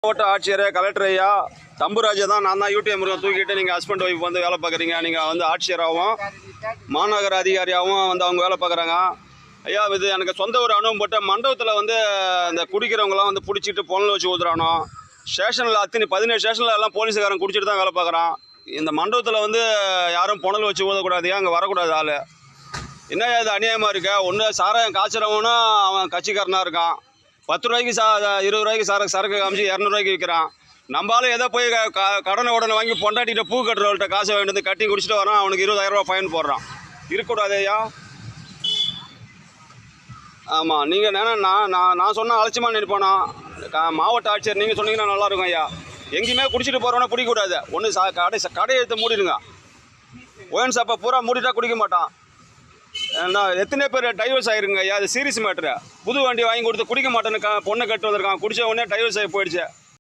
மாவட்ட ஆட்சியர் கலெக்டர் ஐயா தம்புராஜை தான் நான் தான் யூடிஎம் தூக்கிட்டு நீங்கள் ஹஸ்பண்ட் ஒய்ஃப் வந்து வேலை பார்க்குறீங்க. நீங்கள் வந்து ஆட்சியராகவும் மாநகர அதிகாரியாகவும் வந்து அவங்க வேலை பார்க்குறாங்க. ஐயா இது எனக்கு சொந்த ஒரு அனுபவம் போட்ட மண்டபத்தில் வந்து இந்த குடிக்கிறவங்களாம் வந்து பிடிச்சிட்டு பொண்ணு வச்சு ஊதுறானோ. ஸ்டேஷனில் 17 ஸ்டேஷனில் எல்லாம் போலீஸுக்காரன் குடிச்சிட்டு தான் வேலை பார்க்குறான். இந்த மண்டபத்தில் வந்து யாரும் புனல் வச்சு ஊதக்கூடாது, அங்கே வரக்கூடாது ஆள். என்ன இது அநியாயமாக இருக்க? ஒன்று சாராயம் காய்ச்சறவனா அவன் கட்சிக்காரனாக இருக்கான். 10 ரூபாய்க்கு 20 ரூபாய்க்கு சரக்கு காமிச்சு 200 ரூபாய்க்கு விற்கிறான். நம்மளால ஏதோ போய் கடனை உடனே வாங்கி பொண்டாட்டிகிட்ட பூ கட்டுறவள்கிட்ட காசை வேண்டியது கட்டி குடிச்சிட்டு வரான். அவனுக்கு 20,000 ரூபா ஃபைன் போடுறான். இருக்கக்கூடாது ஐயா. ஆமாம், நீங்கள் நான் சொன்னால் அலட்சியமாக நினைப்போனா? மாவட்ட ஆட்சியர் நீங்கள் சொன்னீங்கன்னா நல்லாயிருக்கும் ஐயா. எங்கேயுமே குடிச்சிட்டு போகிறவனா குடிக்கக்கூடாது. ஒன்று கடை எடுத்து மூடிடுங்க. ஒயின் ஷாப்பை பூரா மூடிட்டா குடிக்க மாட்டான். ஏன்னா எத்தனை பேர் டைவர்ஸ் ஆகிருங்க ஐயா. அது சீரியஸ் மேட்ரு. புது வண்டி வாங்கி கொடுத்து குடிக்க மாட்டேன்னு பொண்ணை கட்டு வந்திருக்கான். குடித்த உடனே டைவர்ஸ் ஆகி போயிடுச்சு.